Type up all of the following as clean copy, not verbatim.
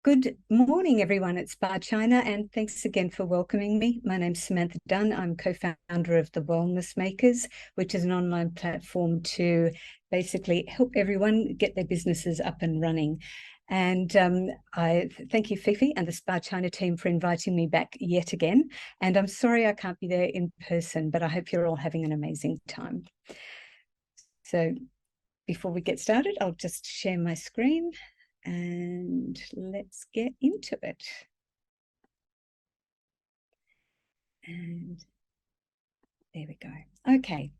Good morning, everyone at Spa China, and thanks again for welcoming me. My name's China, and thanks again for welcoming me. My name's Samantha Dunn. I'm co-founder of the Wellness Makers, which is an online platform to basically help everyone get their businesses up and running. And I thank you, Fifi, and the Spa China team for inviting me back yet again. And I'm sorry I can't be there in person, but I hope you're all having an amazing time. So before we get started, I'll just share my screen. And let's get into it. And there we go. Okay,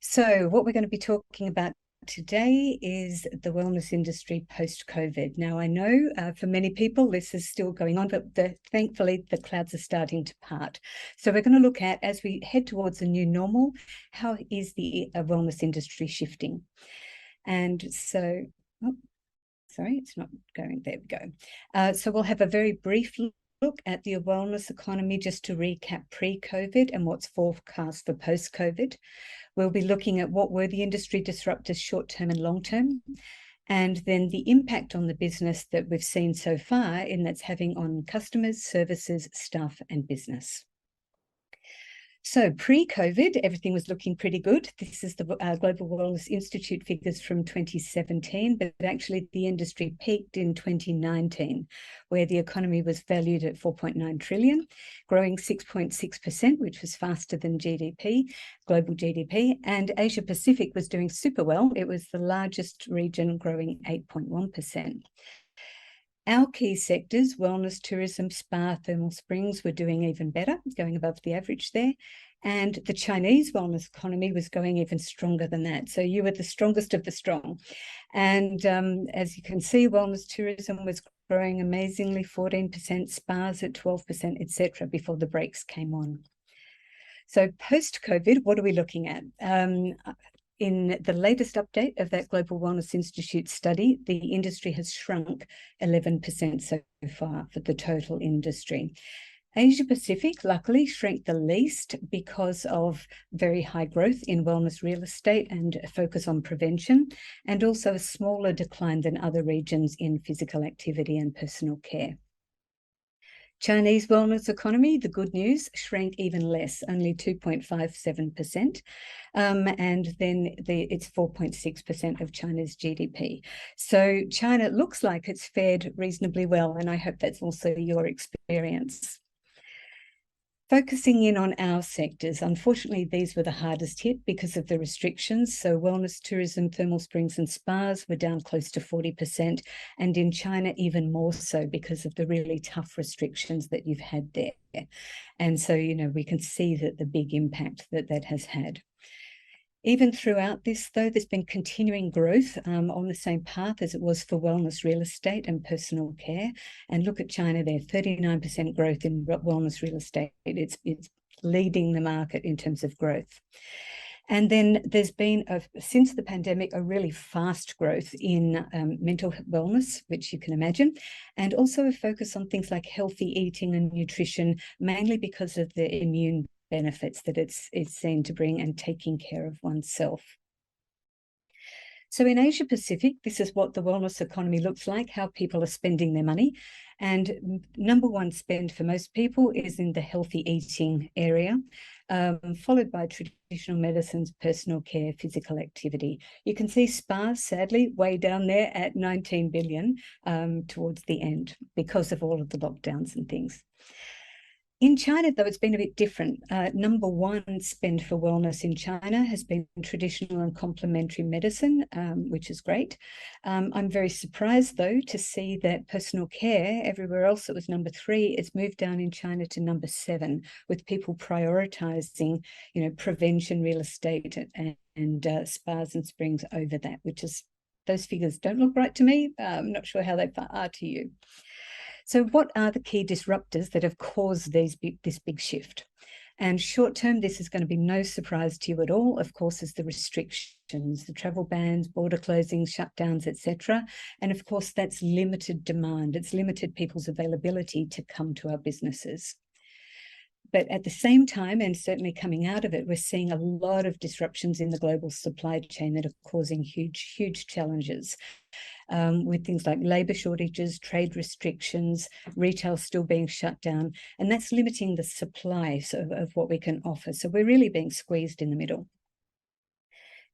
so what we're going to be talking about today is the wellness industry post-COVID. Now, I know for many people this is still going on, but thankfully the clouds are starting to part. So we're going to look at, as we head towards a new normal, how is the wellness industry shifting? And so, sorry, it's not going. There we go. So we'll have a very brief look at the wellness economy just to recap pre-COVID and what's forecast for post-COVID. We'll be looking at what were the industry disruptors short-term and long-term, and then the impact on the business that we've seen so far in that's having on customers, services, staff, and business. So pre-COVID, everything was looking pretty good. This is the Global Wellness Institute figures from 2017, but actually the industry peaked in 2019, where the economy was valued at 4.9 trillion, growing 6.6%, which was faster than GDP, global GDP, and Asia Pacific was doing super well. It was the largest region, growing 8.1%. Our key sectors, wellness, tourism, spa, thermal springs, were doing even better, going above the average there. And the Chinese wellness economy was going even stronger than that. So you were the strongest of the strong. And as you can see, wellness tourism was growing amazingly, 14%, spas at 12%, etc., before the brakes came on. So post-COVID, what are we looking at? In the latest update of that Global Wellness Institute study, the industry has shrunk 11% so far for the total industry. Asia Pacific, luckily, shrank the least because of very high growth in wellness real estate and a focus on prevention, and also a smaller decline than other regions in physical activity and personal care. Chinese wellness economy, the good news, shrank even less, only 2.57%, and then it's 4.6% of China's GDP. So China looks like it's fared reasonably well, and I hope that's also your experience. Focusing in on our sectors, unfortunately, these were the hardest hit because of the restrictions. So wellness, tourism, thermal springs and spas were down close to 40%. And in China, even more so because of the really tough restrictions that you've had there. And so, you know, we can see that the big impact that has had. Even throughout this, though, there's been continuing growth on the same path as it was for wellness real estate and personal care. And look at China there, 39% growth in wellness real estate. It's leading the market in terms of growth. And then there's been, since the pandemic, a really fast growth in mental wellness, which you can imagine, and also a focus on things like healthy eating and nutrition, mainly because of the immune benefits that it's seen to bring and taking care of oneself. So in Asia Pacific, this is what the wellness economy looks like, how people are spending their money. And number one spend for most people is in the healthy eating area, followed by traditional medicines, personal care, physical activity. You can see spas, sadly, way down there at 19 billion towards the end because of all of the lockdowns and things. In China, though, it's been a bit different. Number one spend for wellness in China has been traditional and complementary medicine, which is great. I'm very surprised, though, to see that personal care, everywhere else it was number three, it's moved down in China to number 7, with people prioritizing, you know, prevention, real estate, and spas and springs over that, which is, those figures don't look right to me. I'm not sure how they are to you. So what are the key disruptors that have caused this big shift? And short term, this is going to be no surprise to you at all, of course, is the restrictions, the travel bans, border closings, shutdowns, etc. And of course, that's limited demand. It's limited people's availability to come to our businesses. But at the same time, and certainly coming out of it, we're seeing a lot of disruptions in the global supply chain that are causing huge, huge challenges. with things like labour shortages, trade restrictions, retail still being shut down, and that's limiting the supply of what we can offer. So we're really being squeezed in the middle.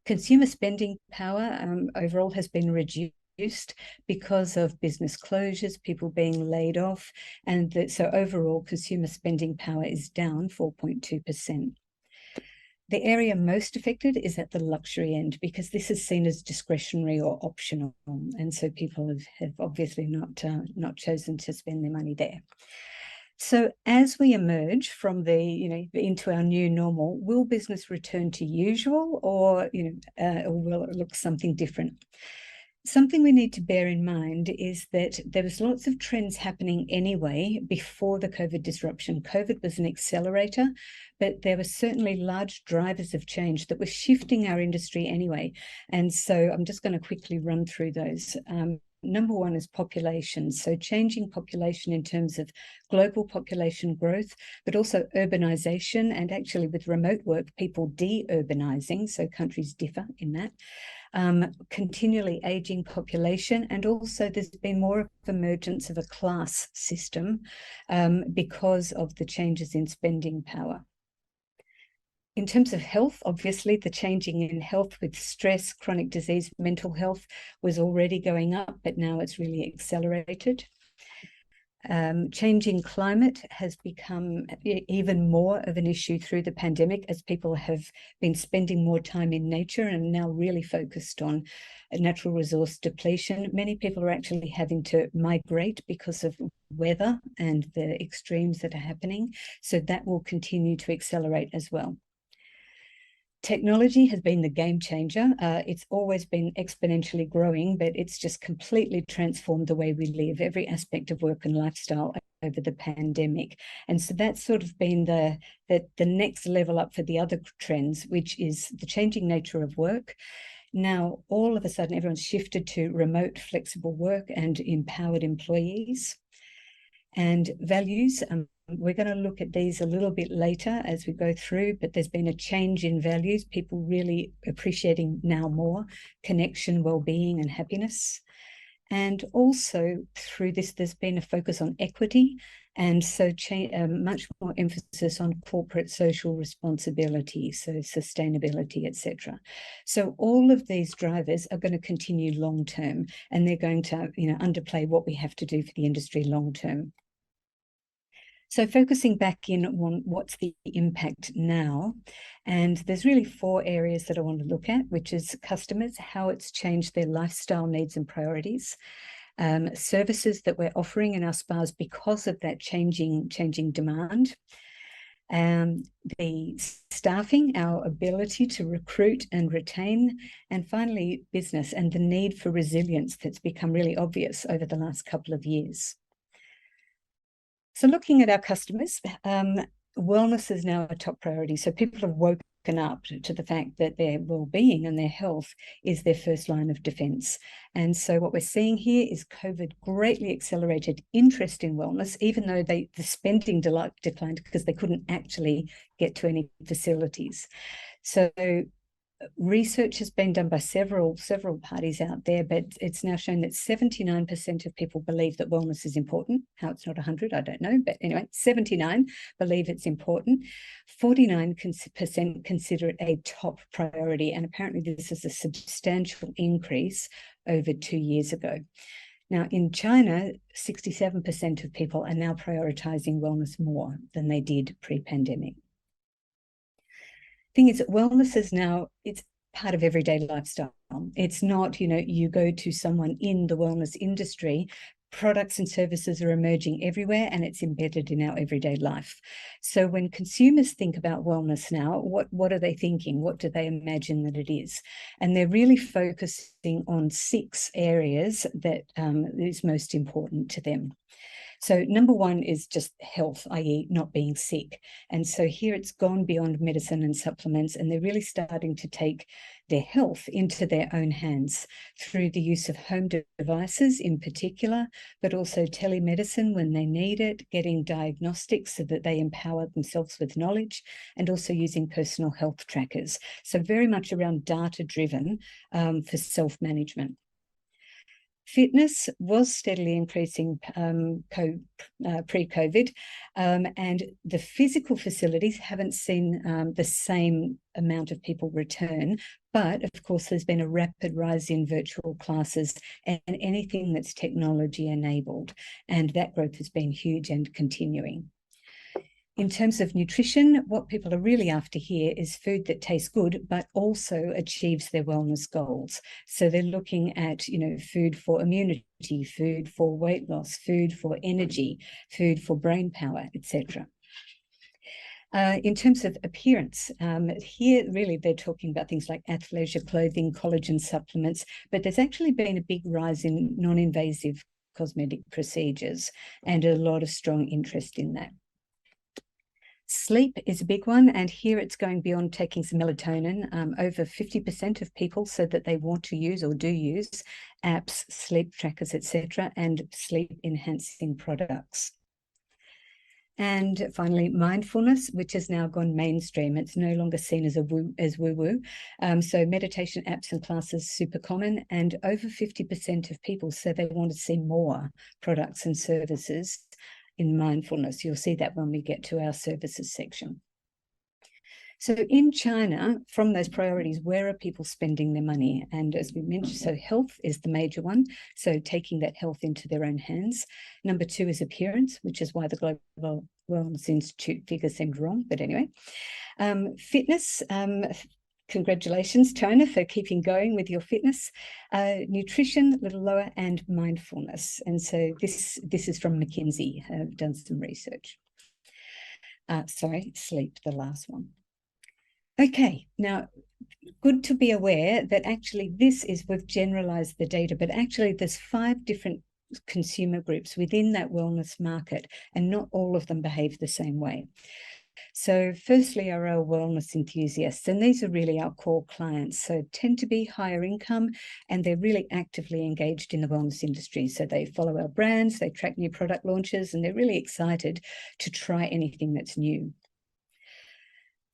Consumer spending power overall has been reduced because of business closures, people being laid off, and so overall consumer spending power is down 4.2%. The area most affected is at the luxury end, because this is seen as discretionary or optional, and so people have obviously not chosen to spend their money there. So as we emerge from into our new normal, will business return to usual, or or will it look something different? Something we need to bear in mind is that there was lots of trends happening anyway before the COVID disruption. COVID was an accelerator, but there were certainly large drivers of change that were shifting our industry anyway. And so I'm just going to quickly run through those. Number one is population. So changing population in terms of global population growth, but also urbanization, and actually with remote work, people de-urbanizing. So countries differ in that. Continually aging population, and also there's been more of emergence of a class system because of the changes in spending power. In terms of health, obviously the changing in health with stress, chronic disease, mental health was already going up, but now it's really accelerated. Changing climate has become even more of an issue through the pandemic, as people have been spending more time in nature and now really focused on natural resource depletion. Many people are actually having to migrate because of weather and the extremes that are happening. So that will continue to accelerate as well. Technology has been the game changer. It's always been exponentially growing, but it's just completely transformed the way we live, every aspect of work and lifestyle over the pandemic. And so that's sort of been the next level up for the other trends, which is the changing nature of work. Now, all of a sudden, everyone's shifted to remote, flexible work and empowered employees. And values, we're going to look at these a little bit later as we go through, but there's been a change in values, people really appreciating now more connection, well-being and happiness. And also through this, there's been a focus on equity, and so much more emphasis on corporate social responsibility, so sustainability, etc. So all of these drivers are going to continue long term, and they're going to underplay what we have to do for the industry long term. So focusing back in on what's the impact now, and there's really 4 areas that I want to look at, which is customers, how it's changed their lifestyle needs and priorities, services that we're offering in our spas because of that changing demand, the staffing, our ability to recruit and retain, and finally business and the need for resilience that's become really obvious over the last couple of years. So looking at our customers, wellness is now a top priority. So people have woken up to the fact that their well-being and their health is their first line of defense. And so what we're seeing here is COVID greatly accelerated interest in wellness, even though the spending declined because they couldn't actually get to any facilities. So research has been done by several parties out there, but it's now shown that 79% of people believe that wellness is important. How it's not 100, I don't know, but anyway, 79 believe it's important. 49% consider it a top priority, and apparently this is a substantial increase over 2 years ago. Now, in China, 67% of people are now prioritizing wellness more than they did pre-pandemic. Thing is that wellness is now, it's part of everyday lifestyle. It's not, you go to someone in the wellness industry, products and services are emerging everywhere and it's embedded in our everyday life. So when consumers think about wellness now, what are they thinking? What do they imagine that it is? And they're really focusing on 6 areas that is most important to them. So number one is just health, i.e. not being sick. And so here it's gone beyond medicine and supplements, and they're really starting to take their health into their own hands through the use of home devices in particular, but also telemedicine when they need it, getting diagnostics so that they empower themselves with knowledge, and also using personal health trackers. So very much around data-driven for self-management. Fitness was steadily increasing pre-COVID, and the physical facilities haven't seen the same amount of people return. But of course, there's been a rapid rise in virtual classes and anything that's technology enabled, and that growth has been huge and continuing. In terms of nutrition, what people are really after here is food that tastes good, but also achieves their wellness goals. So they're looking at, food for immunity, food for weight loss, food for energy, food for brain power, etc. In terms of appearance, here really they're talking about things like athleisure clothing, collagen supplements, but there's actually been a big rise in non-invasive cosmetic procedures and a lot of strong interest in that. Sleep is a big one, and here it's going beyond taking some melatonin. Over 50% of people said that they want to use or do use apps, sleep trackers, etc., and sleep-enhancing products. And finally, mindfulness, which has now gone mainstream. It's no longer seen as woo-woo. So meditation apps and classes super common, and over 50% of people said they want to see more products and services in mindfulness. You'll see that when we get to our services section. So in China, from those priorities, where are people spending their money? And as we mentioned, so health is the major one. So taking that health into their own hands. Number 2 is appearance, which is why the Global Wellness Institute figure seemed wrong. But anyway, fitness, congratulations, China, for keeping going with your fitness. Nutrition, a little lower, and mindfulness. And so this is from McKinsey, have done some research. Sleep, the last one. Okay, now, good to be aware that actually we've generalized the data, but actually there's 5 different consumer groups within that wellness market, and not all of them behave the same way. So firstly are our wellness enthusiasts, and these are really our core clients. So tend to be higher income, and they're really actively engaged in the wellness industry. So they follow our brands, they track new product launches, and they're really excited to try anything that's new.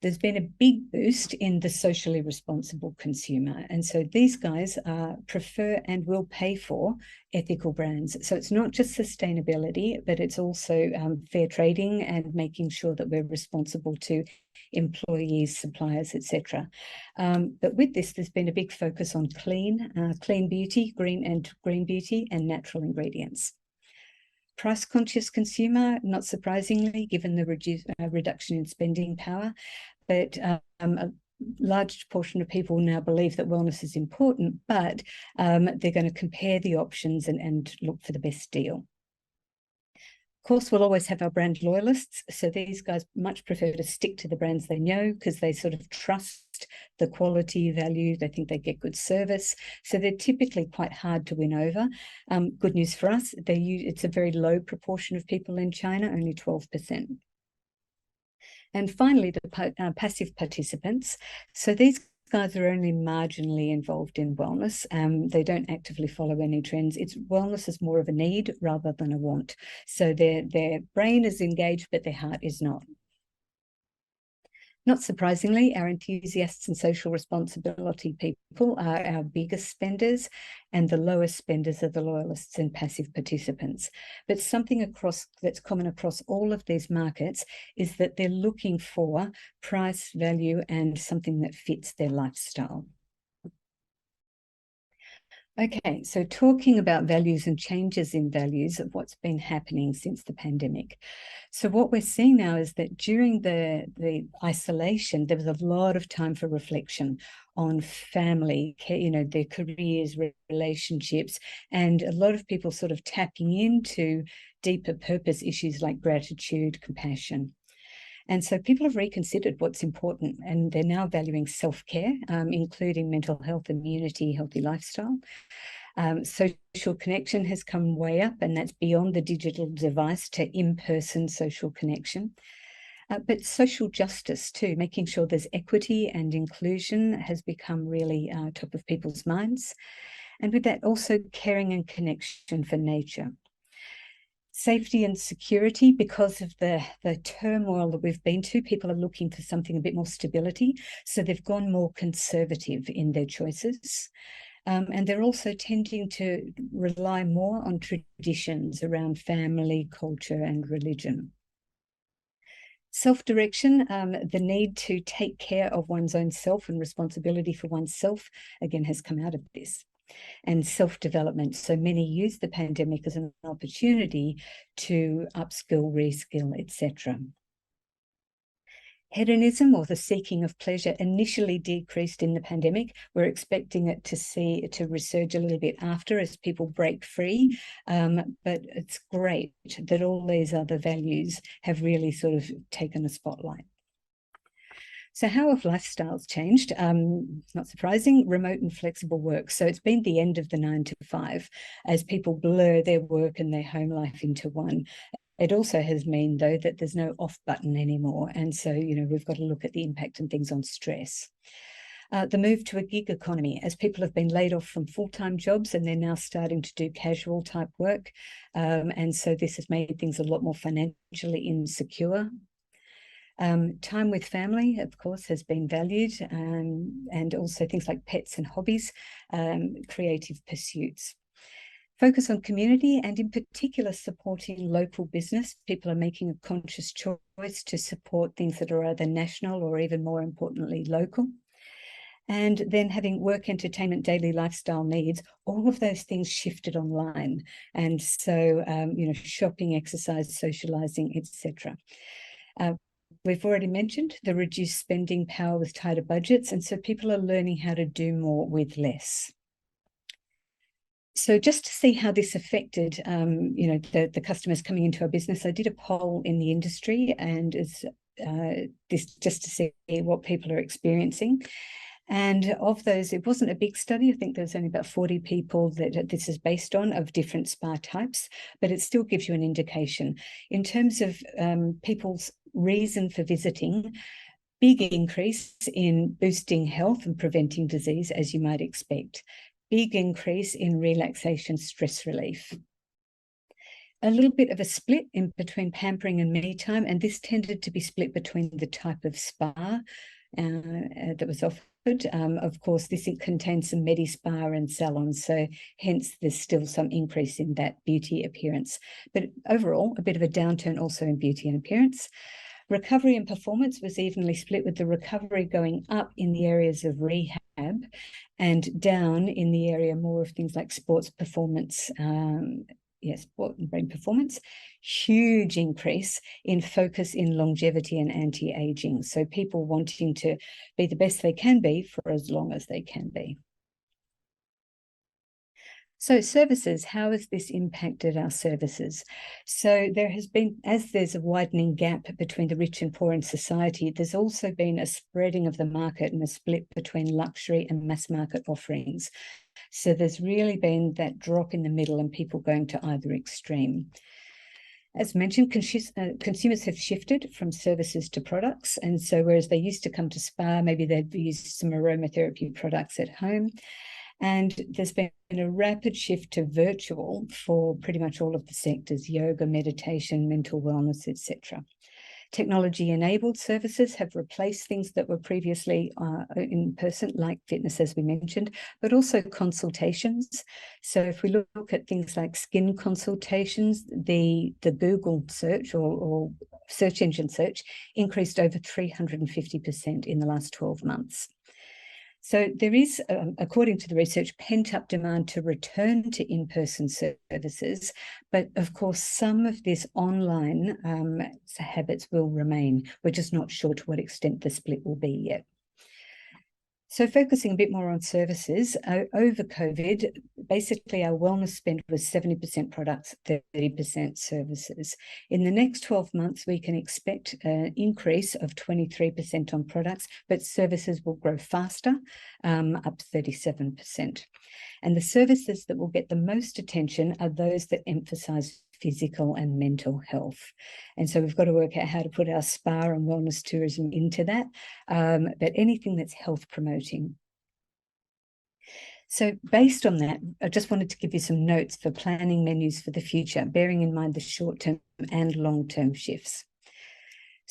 There's been a big boost in the socially responsible consumer. And so these guys prefer and will pay for ethical brands. So it's not just sustainability, but it's also fair trading and making sure that we're responsible to employees, suppliers, etc. But with this, there's been a big focus on clean beauty, green beauty, and natural ingredients. Price-conscious consumer, not surprisingly, given the reduction in spending power, but a large portion of people now believe that wellness is important, but they're going to compare the options and look for the best deal. Of course, we'll always have our brand loyalists. So these guys much prefer to stick to the brands they know because they sort of trust the quality, value. They think they get good service. So they're typically quite hard to win over. Good news for us, it's a very low proportion of people in China, only 12%. And finally, the passive participants. So these guys are only marginally involved in wellness. They don't actively follow any trends. Wellness is more of a need rather than a want. So their brain is engaged, but their heart is not. Not surprisingly, our enthusiasts and social responsibility people are our biggest spenders, and the lowest spenders are the loyalists and passive participants. But something that's common across all of these markets is that they're looking for price, value, and something that fits their lifestyle. Okay, so talking about values and changes in values of what's been happening since the pandemic. So what we're seeing now is that during the isolation, there was a lot of time for reflection on family, their careers, relationships, and a lot of people sort of tapping into deeper purpose issues like gratitude, compassion. And so people have reconsidered what's important, and they're now valuing self-care, including mental health, immunity, healthy lifestyle. Social connection has come way up, and that's beyond the digital device to in-person social connection. But social justice too, making sure there's equity and inclusion has become really top of people's minds. And with that, also caring and connection for nature. Safety and security, because of the turmoil that we've been to, people are looking for something a bit more stability. So they've gone more conservative in their choices. And they're also tending to rely more on traditions around family, culture, and religion. Self-direction, the need to take care of one's own self and responsibility for oneself, again, has come out of this. And self-development. So many use the pandemic as an opportunity to upskill, reskill, etc. Hedonism, or the seeking of pleasure, initially decreased in the pandemic. We're expecting it to resurge a little bit after as people break free. But it's great that all these other values have really sort of taken the spotlight. So how have lifestyles changed? Not surprising, remote and flexible work. So it's been the end of the 9 to 5 as people blur their work and their home life into one. It also has meant, though, that there's no off button anymore. And so, we've got to look at the impact and things on stress. The move to a gig economy, as people have been laid off from full-time jobs and they're now starting to do casual type work. And so this has made things a lot more financially insecure. Time with family, of course, has been valued, and also things like pets and hobbies, creative pursuits. Focus on community and in particular supporting local business. People are making a conscious choice to support things that are either national or even more importantly, local. And then having work, entertainment, daily lifestyle needs, all of those things shifted online. And so, shopping, exercise, socializing, etc. We've already mentioned the reduced spending power with tighter budgets. And so people are learning how to do more with less. So just to see how this affected, the customers coming into our business, I did a poll in the industry, and this just to see what people are experiencing. And of those, it wasn't a big study. I think there's only about 40 people that this is based on of different spa types, but it still gives you an indication. In terms of people's reason for visiting, big increase in boosting health and preventing disease, as you might expect. Big increase in relaxation, stress relief. A little bit of a split in between pampering and me time, and this tended to be split between the type of spa that was offered. Of course, this contains some medi-spa and salons, so hence there's still some increase in that beauty appearance. But overall, a bit of a downturn also in beauty and appearance. Recovery and performance was evenly split, with the recovery going up in the areas of rehab and down in the area more of things like sports performance, sport and brain performance. Huge increase in focus in longevity and anti-aging. So people wanting to be the best they can be for as long as they can be. So services, how has this impacted our services? So there has been, as there's a widening gap between the rich and poor in society, there's also been a spreading of the market and a split between luxury and mass market offerings. So there's really been that drop in the middle and people going to either extreme. As mentioned, consumers have shifted from services to products. And so whereas they used to come to spa, maybe they'd use some aromatherapy products at home. And there's been a rapid shift to virtual for pretty much all of the sectors: yoga, meditation, mental wellness, etc. Technology-enabled services have replaced things that were previously in person, like fitness, as we mentioned, but also consultations. So if we look at things like skin consultations, the Google search or search engine search increased over 350% in the last 12 months. So there is, according to the research, pent-up demand to return to in-person services, but of course some of this online habits will remain. We're just not sure to what extent the split will be yet. So focusing a bit more on services, over COVID, basically our wellness spend was 70% products, 30% services. In the next 12 months, we can expect an increase of 23% on products, but services will grow faster, up 37%. And the services that will get the most attention are those that emphasize physical and mental health. And so we've got to work out how to put our spa and wellness tourism into that, but anything that's health promoting. So based on that, I just wanted to give you some notes for planning menus for the future, bearing in mind the short-term and long-term shifts.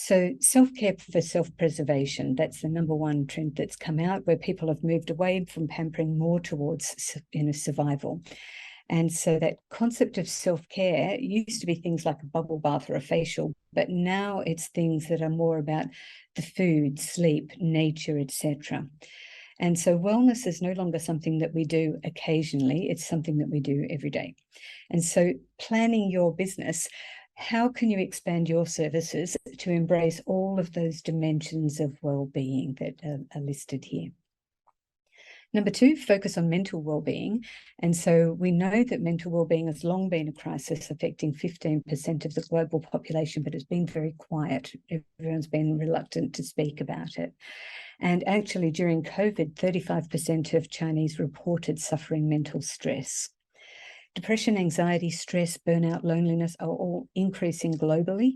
So self-care for self-preservation, that's the number one trend that's come out, where people have moved away from pampering more towards survival. And so that concept of self-care used to be things like a bubble bath or a facial, but now it's things that are more about the food, sleep, nature, etc. And so wellness is no longer something that we do occasionally, it's something that we do every day. And so planning your business, how can you expand your services to embrace all of those dimensions of well-being that are listed here? Number two, focus on mental well-being. And so we know that mental well-being has long been a crisis affecting 15% of the global population, but it's been very quiet. Everyone's been reluctant to speak about it. And actually, during COVID, 35% of Chinese reported suffering mental stress. Depression, anxiety, stress, burnout, loneliness are all increasing globally,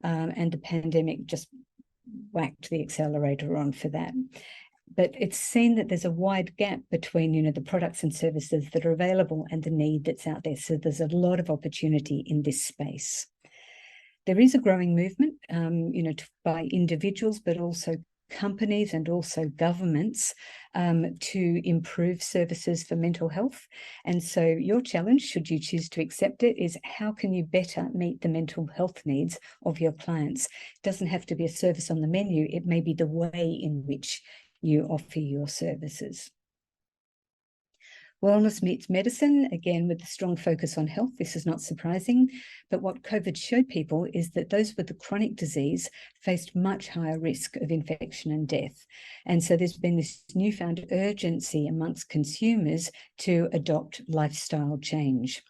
and the pandemic just whacked the accelerator on for that. But it's seen that there's a wide gap between, the products and services that are available and the need that's out there. So there's a lot of opportunity in this space. There is a growing movement, by individuals, but also companies and also governments to improve services for mental health. And so your challenge, should you choose to accept it, is how can you better meet the mental health needs of your clients? It doesn't have to be a service on the menu. It may be the way in which you offer your services. Wellness meets medicine, again, with a strong focus on health. This is not surprising. But what COVID showed people is that those with the chronic disease faced much higher risk of infection and death. And so there's been this newfound urgency amongst consumers to adopt lifestyle change.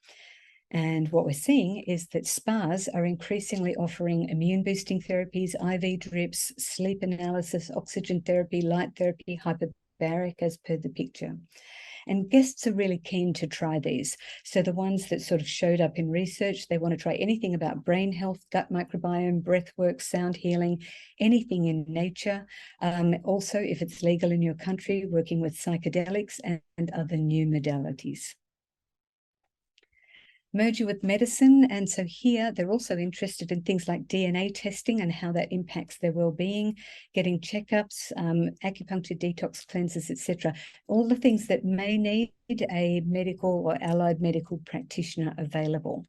And what we're seeing is that spas are increasingly offering immune-boosting therapies, IV drips, sleep analysis, oxygen therapy, light therapy, hyperbaric, as per the picture. And guests are really keen to try these. So the ones that sort of showed up in research, they want to try anything about brain health, gut microbiome, breath work, sound healing, anything in nature. Also, if it's legal in your country, working with psychedelics and other new modalities. Merger with medicine. And so here they're also interested in things like DNA testing and how that impacts their well-being, getting checkups, acupuncture, detox cleanses, etc. All the things that may need a medical or allied medical practitioner available.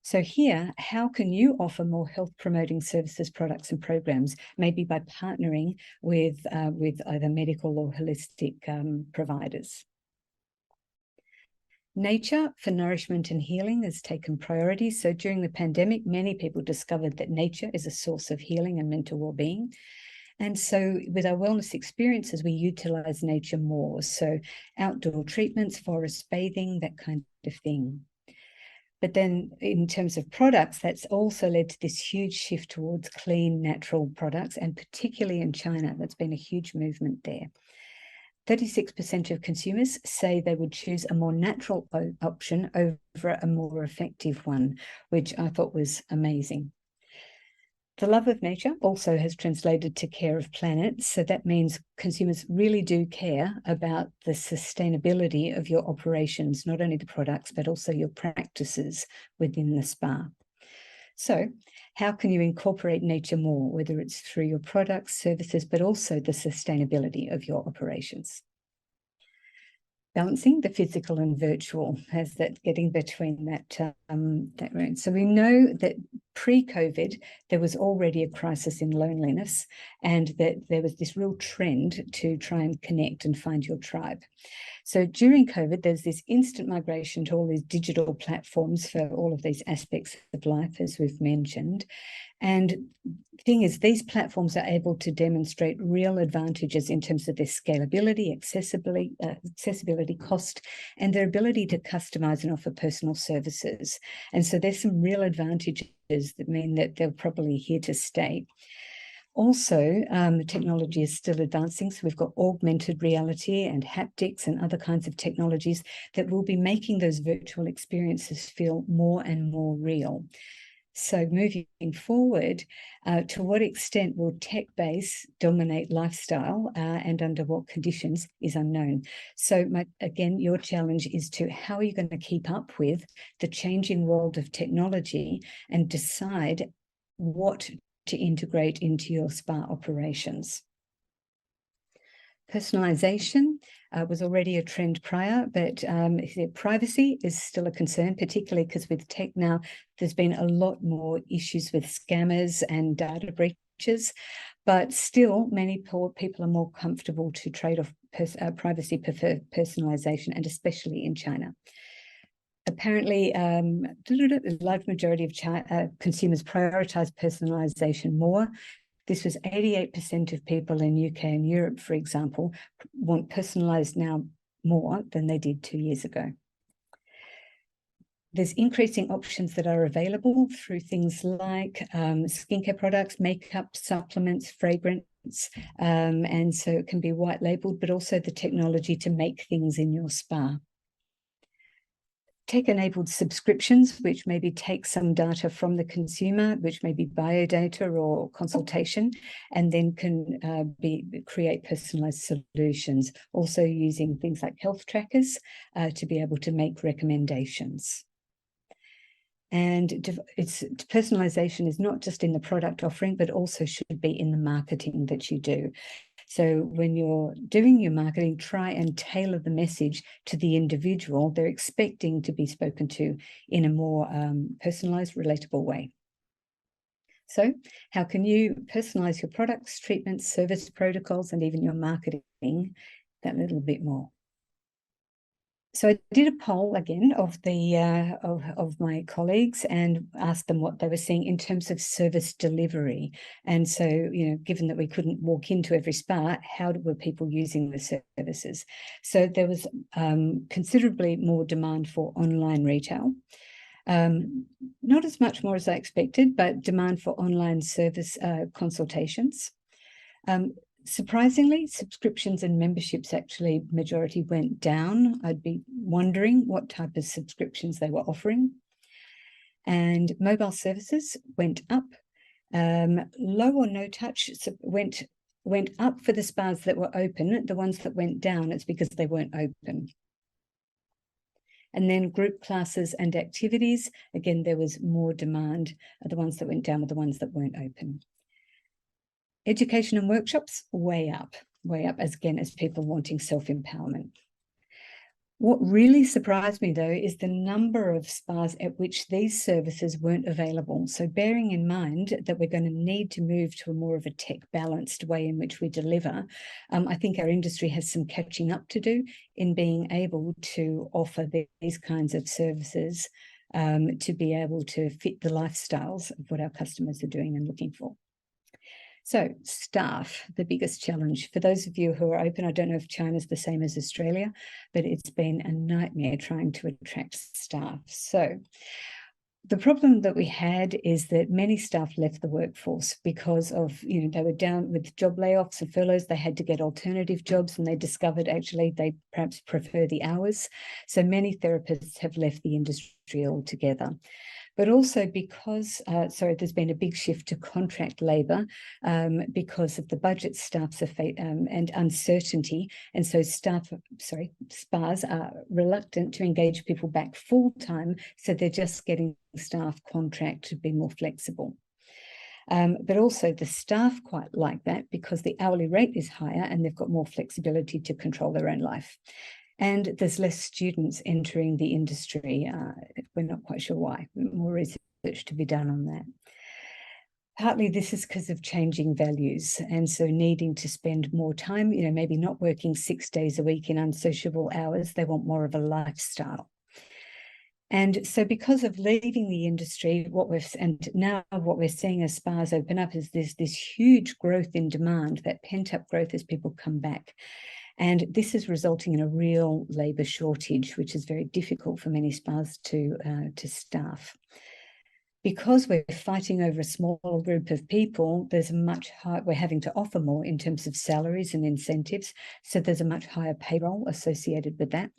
So here, how can you offer more health promoting services, products and programs, maybe by partnering with either medical or holistic providers? Nature for nourishment and healing has taken priority. So during the pandemic, many people discovered that nature is a source of healing and mental well-being. And so with our wellness experiences, we utilize nature more. So outdoor treatments, forest bathing, that kind of thing. But then in terms of products, that's also led to this huge shift towards clean, natural products, and particularly in China, that's been a huge movement there. 36% of consumers say they would choose a more natural option over a more effective one, which I thought was amazing. The love of nature also has translated to care of planet. So that means consumers really do care about the sustainability of your operations, not only the products, but also your practices within the spa. So how can you incorporate nature more, whether it's through your products, services, but also the sustainability of your operations? Balancing the physical and virtual, as that getting between that range. So we know that pre-COVID, there was already a crisis in loneliness, and that there was this real trend to try and connect and find your tribe. So during COVID, there's this instant migration to all these digital platforms for all of these aspects of life, as we've mentioned. And the thing is, these platforms are able to demonstrate real advantages in terms of their scalability, accessibility, cost, and their ability to customize and offer personal services. And so there's some real advantages that mean that they're probably here to stay. Also, the technology is still advancing. So we've got augmented reality and haptics and other kinds of technologies that will be making those virtual experiences feel more and more real. So moving forward, to what extent will tech base dominate lifestyle and under what conditions is unknown. So again, your challenge is to how are you going to keep up with the changing world of technology and decide what to integrate into your spa operations. Personalization was already a trend prior, but privacy is still a concern, particularly because with tech now, there's been a lot more issues with scammers and data breaches, but still many people are more comfortable to trade off privacy for personalization, and especially in China. Apparently, a large majority of consumers prioritize personalization more. This was 88% of people in UK and Europe, for example, want personalised now more than they did 2 years ago. There's increasing options that are available through things like skincare products, makeup, supplements, fragrance, and so it can be white labelled, but also the technology to make things in your spa. Tech-enabled subscriptions, which maybe take some data from the consumer, which may be biodata or consultation, and then can create personalized solutions, also using things like health trackers to be able to make recommendations. And personalization is not just in the product offering, but also should be in the marketing that you do. So when you're doing your marketing, try and tailor the message to the individual they're expecting to be spoken to in a more personalized, relatable way. So how can you personalize your products, treatments, service protocols, and even your marketing that little bit more? So I did a poll again of my colleagues and asked them what they were seeing in terms of service delivery. And so, given that we couldn't walk into every spa, how were people using the services? So there was considerably more demand for online retail. Not as much more as I expected, but demand for online service consultations. Surprisingly, subscriptions and memberships actually majority went down. I'd be wondering what type of subscriptions they were offering. And mobile services went up. Low or no touch went up for the spas that were open. The ones that went down, it's because they weren't open. And then group classes and activities, again, there was more demand. The ones that went down were the ones that weren't open. Education and workshops, way up as people wanting self-empowerment. What really surprised me, though, is the number of spas at which these services weren't available. So bearing in mind that we're going to need to move to a more of a tech-balanced way in which we deliver, I think our industry has some catching up to do in being able to offer these kinds of services to be able to fit the lifestyles of what our customers are doing and looking for. So staff, the biggest challenge. For those of you who are open, I don't know if China's the same as Australia, but it's been a nightmare trying to attract staff. So the problem that we had is that many staff left the workforce because of, they were down with job layoffs and furloughs. They had to get alternative jobs, and they discovered actually they perhaps prefer the hours. So many therapists have left the industry altogether. But also because, there's been a big shift to contract labour because of the budget stats and uncertainty. And so spas are reluctant to engage people back full-time, so they're just getting staff contract to be more flexible. But also the staff quite like that because the hourly rate is higher and they've got more flexibility to control their own life. And there's less students entering the industry. We're not quite sure why. More research to be done on that. Partly this is because of changing values, and so needing to spend more time, maybe not working 6 days a week in unsociable hours. They want more of a lifestyle. And so because of leaving the industry, what we're seeing as spas open up is this huge growth in demand, that pent-up growth as people come back. And this is resulting in a real labour shortage, which is very difficult for many spas to staff. Because we're fighting over a small group of people, we're having to offer more in terms of salaries and incentives. So there's a much higher payroll associated with that.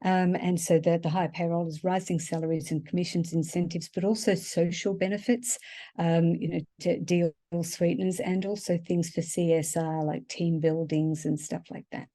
And so the higher payroll is rising salaries and commissions, incentives, but also social benefits, deal sweeteners, and also things for CSR like team buildings and stuff like that.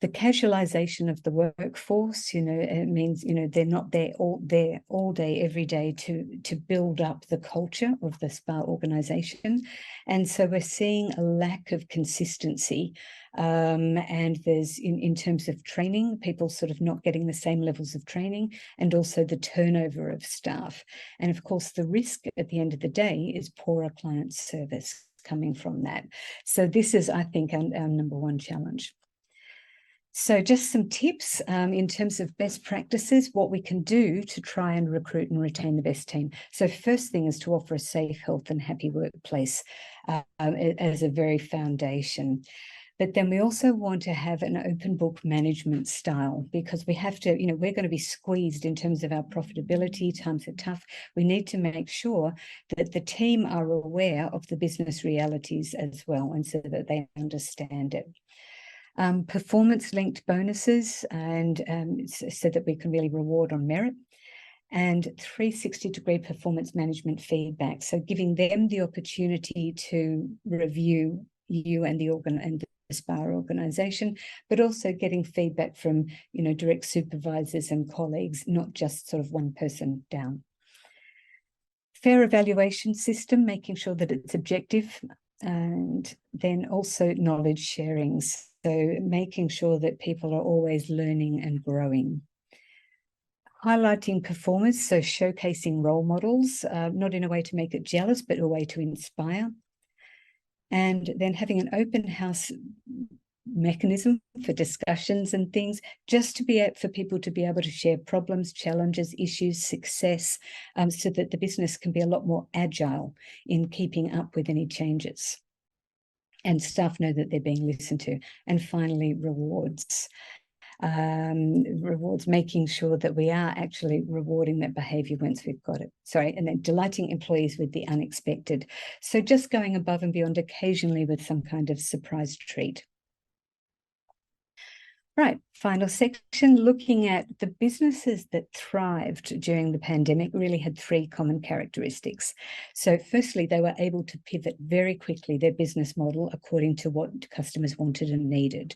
The casualization of the workforce, it means, they're not there all day, every day to build up the culture of the spa organization. And so we're seeing a lack of consistency. And there's, in terms of training, people sort of not getting the same levels of training, and also the turnover of staff. And of course, the risk at the end of the day is poorer client service coming from that. So this is, I think, our number one challenge. So just some tips in terms of best practices, what we can do to try and recruit and retain the best team. So first thing is to offer a safe, health and happy workplace as a very foundation. But then we also want to have an open book management style, because we have to, we're going to be squeezed in terms of our profitability. Times are tough. We need to make sure that the team are aware of the business realities as well, and so that they understand it. Performance-linked bonuses, and so that we can really reward on merit, and 360-degree performance management feedback. So giving them the opportunity to review you and the spa organization, but also getting feedback from, direct supervisors and colleagues, not just sort of one person down. Fair evaluation system, making sure that it's objective, and then also knowledge sharing. So making sure that people are always learning and growing. Highlighting performers, so showcasing role models, not in a way to make it jealous, but a way to inspire. And then having an open house mechanism for discussions and things, just to be for people to be able to share problems, challenges, issues, success, so that the business can be a lot more agile in keeping up with any changes. And staff know that they're being listened to. And finally, rewards. Rewards, making sure that we are actually rewarding that behavior once we've got it. And then delighting employees with the unexpected. So just going above and beyond, occasionally with some kind of surprise treat. Right, final section, looking at the businesses that thrived during the pandemic really had three common characteristics. So firstly, they were able to pivot very quickly their business model according to what customers wanted and needed.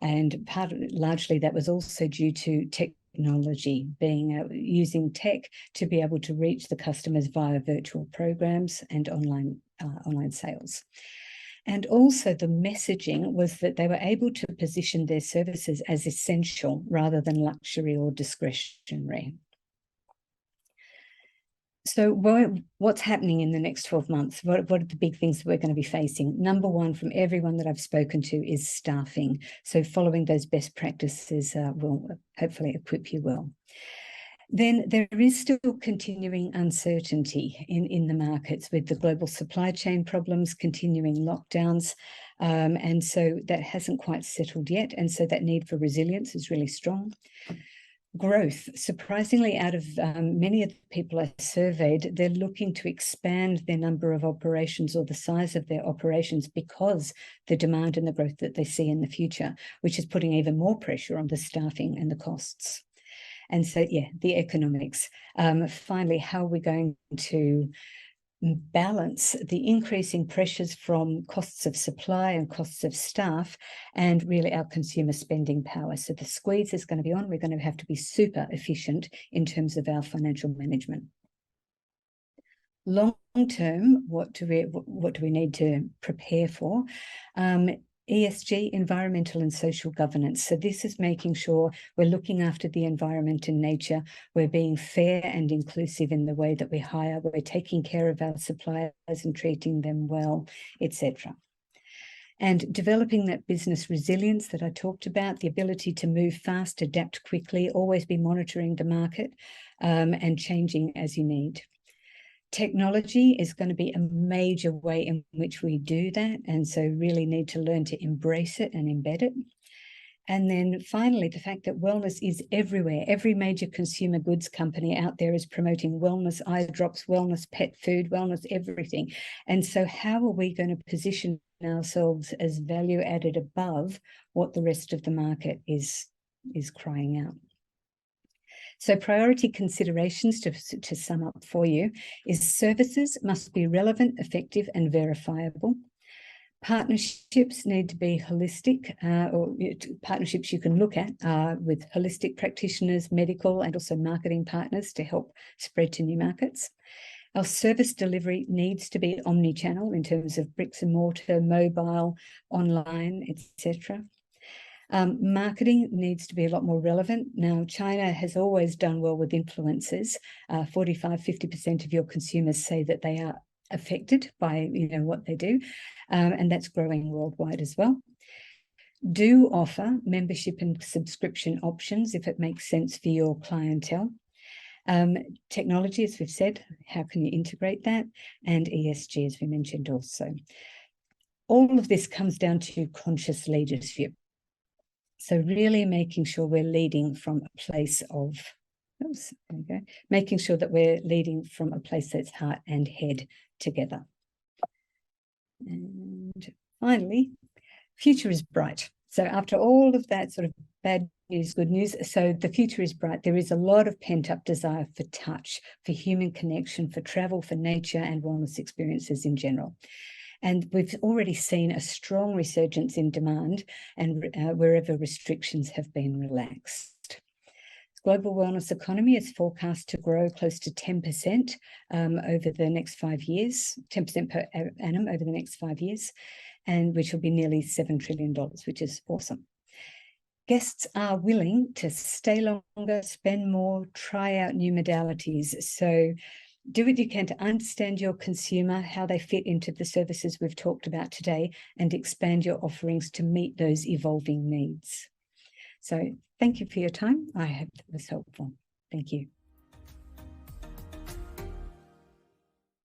And largely that was also due to technology, using tech to be able to reach the customers via virtual programs and online sales. And also the messaging was that they were able to position their services as essential rather than luxury or discretionary. So what's happening in the next 12 months? What are the big things that we're going to be facing? Number one, from everyone that I've spoken to, is staffing. So following those best practices will hopefully equip you well. Then there is still continuing uncertainty in the markets, with the global supply chain problems, continuing lockdowns. And so that hasn't quite settled yet. And so that need for resilience is really strong. Growth, surprisingly, out of many of the people I surveyed, they're looking to expand their number of operations or the size of their operations because the demand and the growth that they see in the future, which is putting even more pressure on the staffing and the costs. And so, the economics. Finally, how are we going to balance the increasing pressures from costs of supply and costs of staff and really our consumer spending power? So the squeeze is going to be on. We're going to have to be super efficient in terms of our financial management. Long term, what do we need to prepare for? ESG, environmental and social governance. So this is making sure we're looking after the environment and nature, we're being fair and inclusive in the way that we hire, we're taking care of our suppliers and treating them well, etc. And developing that business resilience that I talked about, the ability to move fast, adapt quickly, always be monitoring the market and changing as you need. Technology is going to be a major way in which we do that, and so really need to learn to embrace it and embed it. And then finally, the fact that wellness is everywhere. Every major consumer goods company out there is promoting wellness, eye drops, wellness, pet food, wellness, everything. And so how are we going to position ourselves as value added above what the rest of the market is crying out? So priority considerations to sum up for you is services must be relevant, effective and verifiable. Partnerships need to be holistic, or partnerships you can look at with holistic practitioners, medical, and also marketing partners to help spread to new markets. Our service delivery needs to be omni-channel in terms of bricks and mortar, mobile, online, etc. Marketing needs to be a lot more relevant. Now, China has always done well with influencers. 45–50% of your consumers say that they are affected by what they do, and that's growing worldwide as well. Do offer membership and subscription options if it makes sense for your clientele. Technology, as we've said, how can you integrate that? And ESG, as we mentioned also. All of this comes down to conscious leadership. So really making sure we're leading from a place of, making sure that we're leading from a place that's heart and head together. And finally, future is bright. So after all of that sort of bad news, good news, so the future is bright. There is a lot of pent-up desire for touch, for human connection, for travel, for nature and wellness experiences in general. And we've already seen a strong resurgence in demand and wherever restrictions have been relaxed. Global wellness economy is forecast to grow close to 10% over the next 5 years, 10% per annum over the next 5 years, and which will be nearly $7 trillion, which is awesome. Guests are willing to stay longer, spend more, try out new modalities. So do what you can to understand your consumer, how they fit into the services we've talked about today, and expand your offerings to meet those evolving needs. So thank you for your time. I hope that was helpful. Thank you.